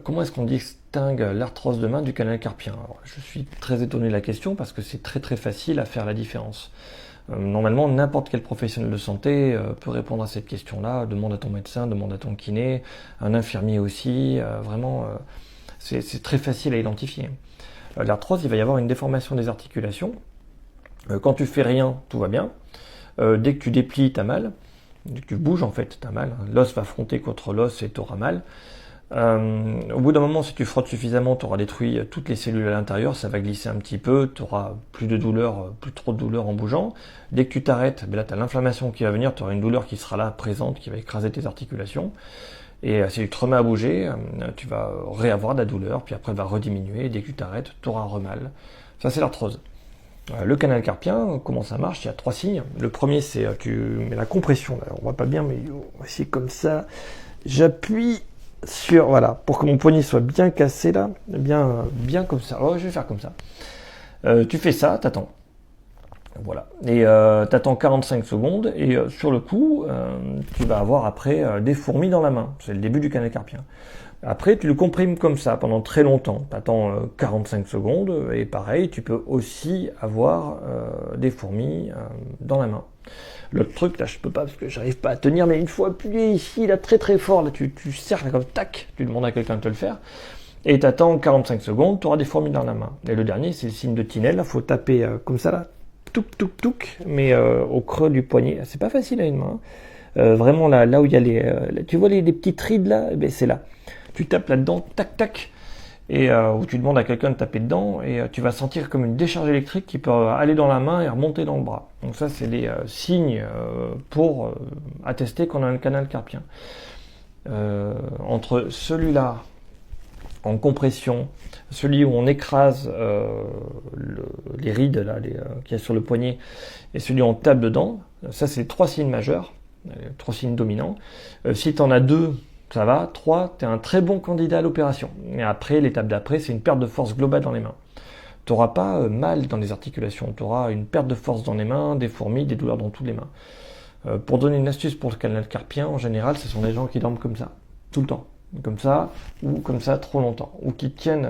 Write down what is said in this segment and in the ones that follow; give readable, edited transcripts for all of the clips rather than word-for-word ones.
Comment est-ce qu'on distingue l'arthrose de main du canal carpien? Alors, je suis très étonné de la question parce que c'est très très facile à faire la différence. Normalement, n'importe quel professionnel de santé peut répondre à cette question-là. Demande à ton médecin, demande à ton kiné, un infirmier aussi. Vraiment, c'est très facile à identifier. L'arthrose, il va y avoir une déformation des articulations. Quand tu fais rien, tout va bien. Dès que tu déplies, t'as mal. Dès que tu bouges, en fait, t'as mal. L'os va frotter contre l'os et t'auras mal. Au bout d'un moment, si tu frottes suffisamment, tu auras détruit toutes les cellules à l'intérieur, ça va glisser un petit peu, tu auras plus de douleur, plus trop de douleur en bougeant. Dès que tu t'arrêtes, ben là tu as l'inflammation qui va venir, tu auras une douleur qui sera là, présente, qui va écraser tes articulations. Et si tu te remets à bouger, tu vas réavoir de la douleur, puis après elle va rediminuer, et dès que tu t'arrêtes, tu auras un remal. Ça c'est l'arthrose. Le canal carpien, comment ça marche? Il y a 3 signes. Le premier c'est tu mets la compression, là, on voit pas bien, mais c'est comme ça. J'appuie sur, voilà, pour que mon poignet soit bien cassé là, bien comme ça. Oh, je vais faire comme ça. Tu fais ça, t'attends. Voilà. Et t'attends 45 secondes et sur le coup, tu vas avoir après des fourmis dans la main. C'est le début du canal carpien. Après, tu le comprimes comme ça pendant très longtemps. T'attends 45 secondes et pareil, tu peux aussi avoir des fourmis dans la main. L'autre truc, là, je peux pas parce que j'arrive pas à tenir, mais une fois appuyé ici, là, très très fort, là, tu serres, là, comme tac, tu demandes à quelqu'un de te le faire, et t'attends 45 secondes, tu auras des fourmis dans la main. Et le dernier, c'est le signe de Tinel, là, faut taper comme ça, là, touc touc touc, mais au creux du poignet. C'est pas facile à une main. Vraiment, là où il y a tu vois les petites rides, là, eh ben, c'est là. Tu tapes là-dedans, tac tac, et où tu demandes à quelqu'un de taper dedans et tu vas sentir comme une décharge électrique qui peut aller dans la main et remonter dans le bras. Donc ça c'est les signes pour attester qu'on a un canal carpien. Entre celui-là en compression, celui où on écrase les rides là, qu'il y a sur le poignet et celui où on tape dedans, ça c'est 3 signes majeurs, 3 signes dominants. Si tu en as 2, ça va. 3, tu es un très bon candidat à l'opération. Et après, l'étape d'après, c'est une perte de force globale dans les mains. Tu n'auras pas mal dans les articulations. Tu auras une perte de force dans les mains, des fourmis, des douleurs dans toutes les mains. Pour donner une astuce pour le canal carpien, en général, ce sont des gens qui dorment comme ça, tout le temps. Comme ça, ou comme ça trop longtemps. Ou qui tiennent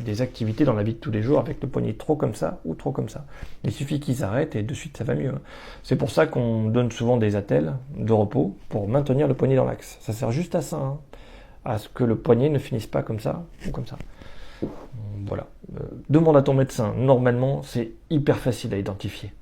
des activités dans la vie de tous les jours avec le poignet trop comme ça ou trop comme ça. Il suffit qu'ils arrêtent et de suite ça va mieux. C'est pour ça qu'on donne souvent des attelles de repos pour maintenir le poignet dans l'axe. Ça sert juste à ça, hein, à ce que le poignet ne finisse pas comme ça ou comme ça. Voilà. Demande à ton médecin. Normalement, c'est hyper facile à identifier.